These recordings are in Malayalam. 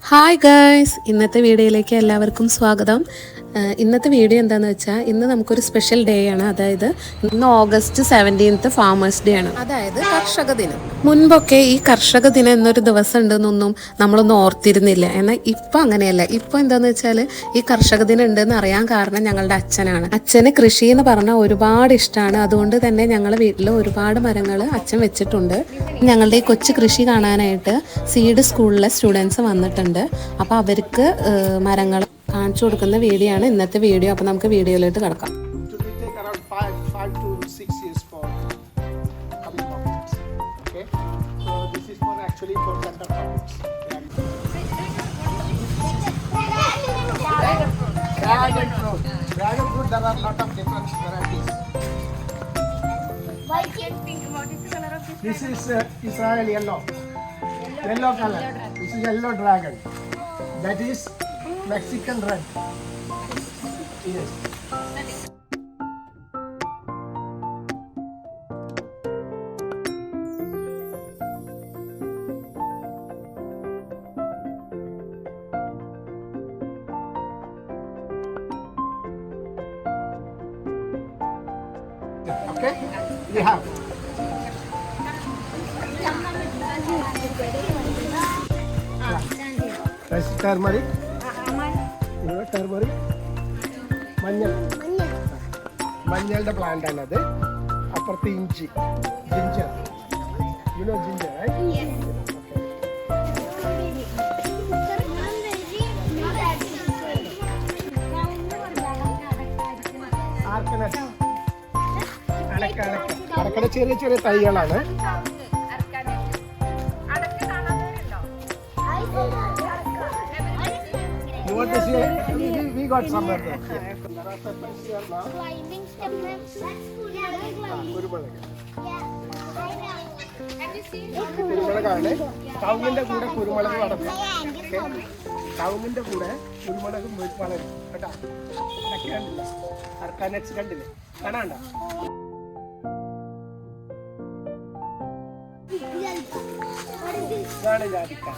ഹായ് ഗേൾസ്, ഇന്നത്തെ വീഡിയോയിലേക്ക് എല്ലാവർക്കും സ്വാഗതം. ഇന്നത്തെ വീഡിയോ എന്താണെന്ന് വെച്ചാൽ ഇന്ന് നമുക്കൊരു സ്പെഷ്യൽ ഡേ ആണ്. അതായത് ഇന്ന് ഓഗസ്റ്റ് 17 ഫാമേഴ്സ് ഡേ ആണ്, അതായത് കർഷക ദിനം. മുൻപൊക്കെ ഈ കർഷക ദിനം എന്നൊരു ദിവസം ഉണ്ടെന്നൊന്നും നമ്മളൊന്നും ഓർത്തിരുന്നില്ല. എന്നാൽ ഇപ്പം അങ്ങനെയല്ല. ഇപ്പം എന്താണെന്ന് വെച്ചാൽ ഈ കർഷക ദിനം ഉണ്ടെന്ന് അറിയാൻ കാരണം ഞങ്ങളുടെ അച്ഛനാണ്. അച്ഛന് കൃഷി എന്ന് പറഞ്ഞാൽ ഒരുപാട് ഇഷ്ടമാണ്. അതുകൊണ്ട് തന്നെ ഞങ്ങളുടെ വീട്ടിൽ ഒരുപാട് മരങ്ങൾ അച്ഛൻ വെച്ചിട്ടുണ്ട്. ഞങ്ങളുടെ ഈ കൊച്ചു കൃഷി കാണാനായിട്ട് സീഡ് സ്കൂളിലെ സ്റ്റുഡൻസ് വന്നിട്ടുണ്ട്. അപ്പോൾ അവർക്ക് മരങ്ങൾ കാണിച്ചു കൊടുക്കുന്ന വീഡിയോ ആണ് ഇന്നത്തെ വീഡിയോ. അപ്പോൾ നമുക്ക് വീഡിയോയിലോട്ട് കിടക്കാം. Dragon fruit, there are lot of different varieties. This is Israel yellow. Yellow color. This is yellow dragon. That is Mexican red. Yes. Okay, we have. That's turmeric. Turmeric. മഞ്ഞളുടെ പ്ലാന്റ് ആണ് അത്. അപ്പുറത്ത് ഇഞ്ചി, ginger. You know ginger, right? Yes. അടക്കട ചെറിയ ചെറിയ തൈകളാണ്. We got some of them. കുരുമുളകാണ്. കവുങ്ങിന്റെ കൂടെ കുരുമുളക് വളർത്തും. കവുങ്ങിന്റെ കൂടെ കുരുമുളക് വളരും കേട്ടോ. അതൊക്കെ കണ്ടില്ലേ? അർക്കാനറ്റ്സ് കണ്ടില്ലേ? കാണാണ്ട. ഇതാണ് ജാതിക്ക.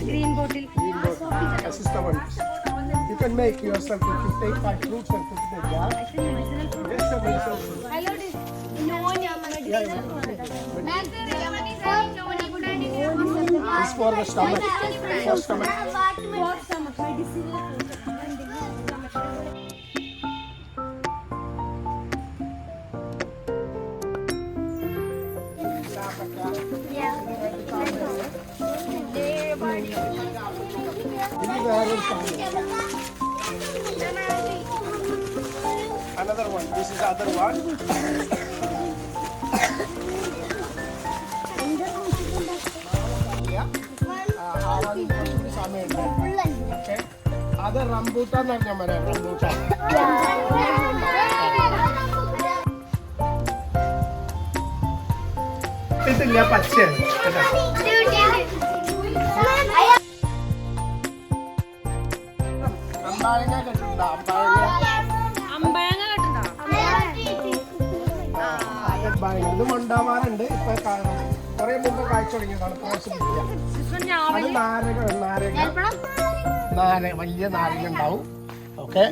Green bottle. This is the one. You can make yourself. If you take 5 fruits and put it in jar. Yes, sir. It's for the stomach. For stomach. Another one. This is the other one. Okay. Other rambutan are namanya rambutan. Itu lihat pasien. അമ്പാഴങ്ങ കേട്ടിട്ടുണ്ടോ? അമ്പാഴങ്ങ ഇത് മണ്ടാവാറുണ്ട്. ഇപ്പൊ കുറെ മുമ്പ് കാഴ്ച തുടങ്ങിയതാണ്. അത് നാരക വലിയ നാരക ഉണ്ടാവും. ഓക്കെ,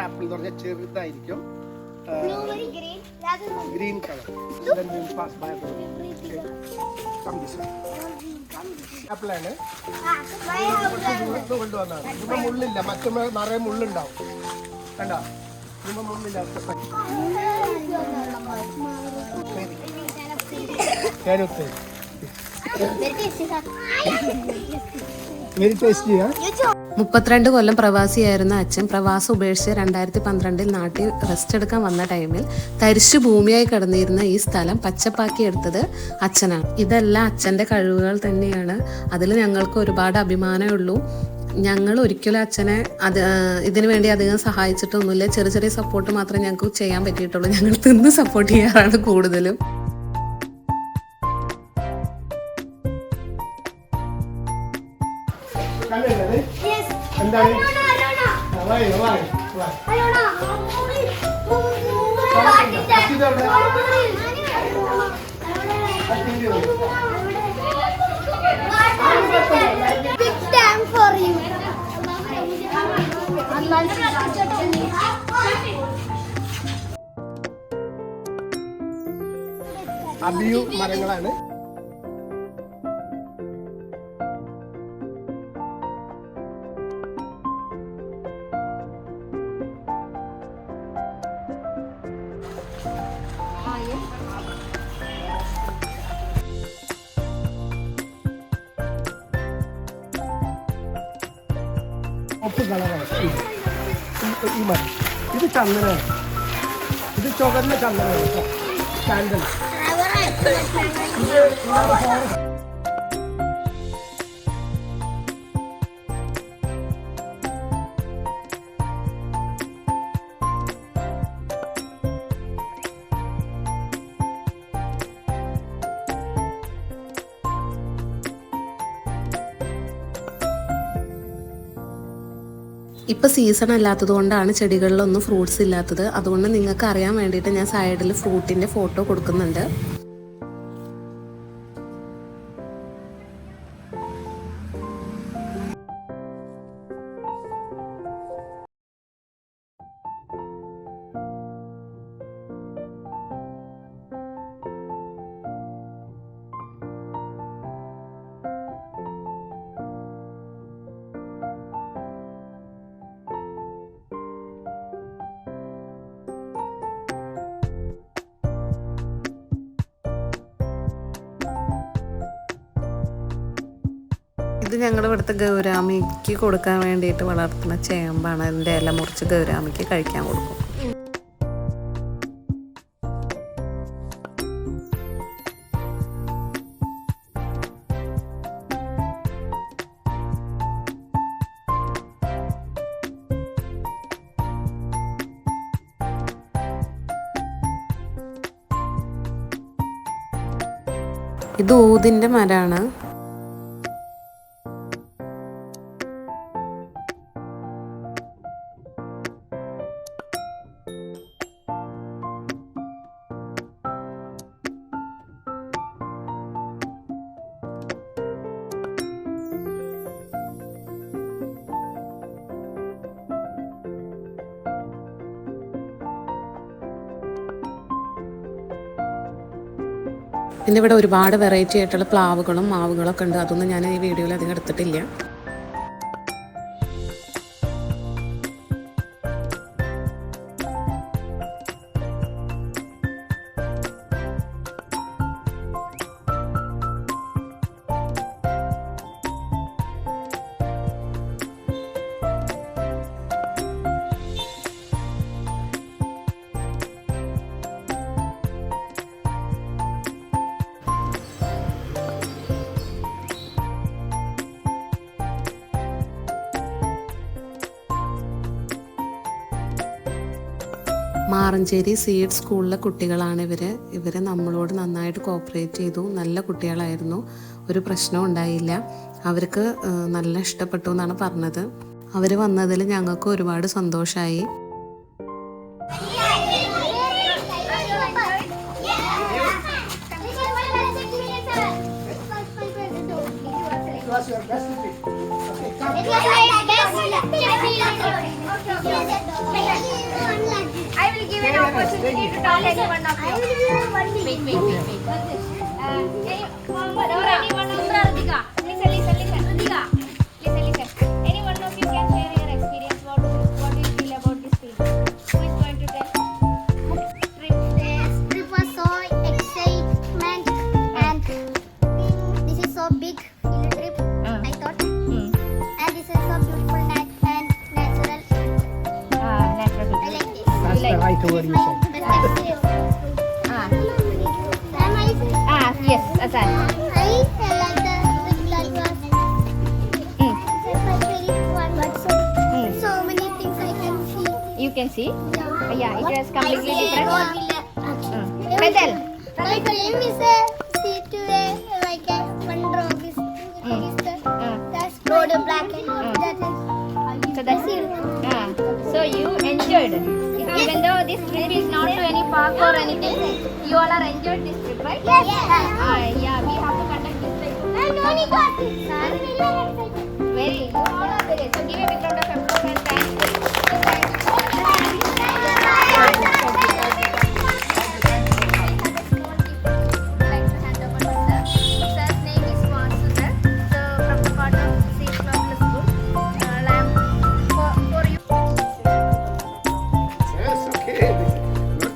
ആപ്പിൾ എന്ന് പറഞ്ഞാൽ ചെറുതായിരിക്കും. Green colour. ആപ്പിളാണ്. കൊണ്ടുവന്നാണ്. ഇപ്പൊ മുള്ളില്ല. മറ്റേ നിറയെ മുള്ളുണ്ടാവും. കണ്ടോ? ഇപ്പൊ മുള്ളില്ല. Very tasty, huh? 32 കൊല്ലം പ്രവാസിയായിരുന്ന അച്ഛൻ പ്രവാസം ഉപേക്ഷിച്ച് 2012 നാട്ടിൽ റെസ്റ്റ് എടുക്കാൻ വന്ന ടൈമിൽ തരിശു ഭൂമിയായി കിടന്നിരുന്ന ഈ സ്ഥലം പച്ചപ്പാക്കി എടുത്തത് അച്ഛനാണ്. ഇതെല്ലാം അച്ഛൻ്റെ കഴിവുകൾ തന്നെയാണ്. അതിൽ ഞങ്ങൾക്ക് ഒരുപാട് അഭിമാനമേ ഉള്ളൂ. ഞങ്ങൾ ഒരിക്കലും അച്ഛനെ ഇതിനു വേണ്ടി അധികം സഹായിച്ചിട്ടൊന്നുമില്ല. ചെറിയ ചെറിയ സപ്പോർട്ട് മാത്രമേ ഞങ്ങൾക്ക് ചെയ്യാൻ പറ്റിയിട്ടുള്ളൂ. ഞങ്ങൾ തിന്ന് സപ്പോർട്ട് ചെയ്യാറാണ് കൂടുതലും. അബിയു മരങ്ങളാണ്. ഒപ്പ് കളറാണ് ഈ മരം. ഇത് ചന്ദനാണ്. ഇത് ചുവന്ന ചന്ദനാണ് കേട്ടോ. സാൻഡൽ. ഇപ്പം സീസൺ അല്ലാത്തത് കൊണ്ടാണ് ചെടികളിലൊന്നും ഫ്രൂട്ട്സ് ഇല്ലാത്തത്. അതുകൊണ്ട് നിങ്ങൾക്ക് അറിയാൻ വേണ്ടിയിട്ട് ഞാൻ സൈഡിൽ ഫ്രൂട്ടിൻ്റെ ഫോട്ടോ കൊടുക്കുന്നുണ്ട്. ഇത് ഞങ്ങളുടെ ഇവിടുത്തെ ഗൗരാമിക്ക് കൊടുക്കാൻ വേണ്ടിയിട്ട് വളർത്തുന്ന ചേമ്പാണ്. അതിൻ്റെ ഇല മുറിച്ച് ഗൗരാമിക്ക് കഴിക്കാൻ കൊടുക്കും. ഇത് ഊതിൻ്റെ മരമാണ്. പിന്നെ ഇവിടെ ഒരുപാട് വെറൈറ്റി ആയിട്ടുള്ള പ്ലാവുകളും മാവുകളൊക്കെ ഉണ്ട്. അതൊന്നും ഞാൻ ഈ വീഡിയോയിൽ അധികം എടുത്തിട്ടില്ല. മാറഞ്ചേരി സീഡ് സ്കൂളിലെ കുട്ടികളാണ് ഇവർ നമ്മളോട് നന്നായിട്ട് കോപ്പറേറ്റ് ചെയ്തു. നല്ല കുട്ടികളായിരുന്നു. ഒരു പ്രശ്നവും ഉണ്ടായില്ല. അവർക്ക് നല്ല ഇഷ്ടപ്പെട്ടു എന്നാണ് പറഞ്ഞത്. അവർ വന്നതിൽ ഞങ്ങൾക്ക് ഒരുപാട് സന്തോഷമായി. I will give an opportunity to tell anyone of you. Wait. Anyone of you? Radhika. Listen. Radhika. Listen. Anyone of you can share your experience. What do you feel about this trip? Who is going to tell? This trip was so excitement and this is so big field trip. I thought, and this is so beautiful the word you said. Ah, And yes, Asan. I like the blood was Mm. very fun, but so many things I can see. You can see? Yeah, it is completely I see different. Petal. My dream is a see today like a one rock is that's road black and that is So that's it. So you enjoyed. Even though this trip is not to any park or anything, you all are enjoyed this trip, right? yes. Yeah, we have to conduct this trip. And only got it. Very. You all are very. So give a big round of applause and thanks. Sir's name is Vasudha. So from the part of St. Loveless School, lamb for you. Yes, okay. Not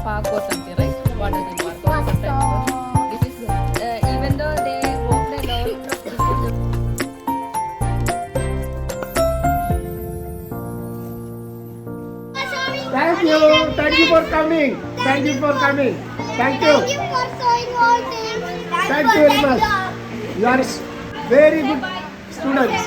Park or something, right? Water park or something. This is even though they walked a lot of distance. Thank you for coming. Thank you for coming. Thank you. Thank you for showing all things. Thank you very much. You are very good students.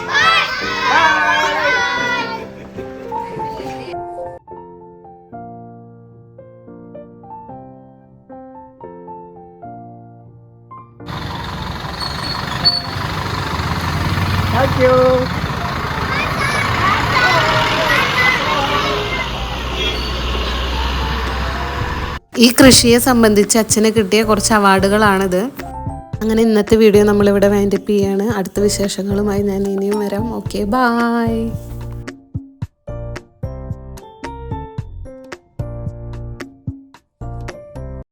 Thank you. ഈ കൃഷിയെ സംബന്ധിച്ച് അച്ഛന് കിട്ടിയ കുറച്ച് അവാർഡുകളാണിത്. അങ്ങനെ ഇന്നത്തെ വീഡിയോ നമ്മളിവിടെ വൈൻഡപ്പ് ചെയ്യാണ്. അടുത്ത വിശേഷങ്ങളുമായി ഞാൻ ഇനിയും വരാം. Okay, bye.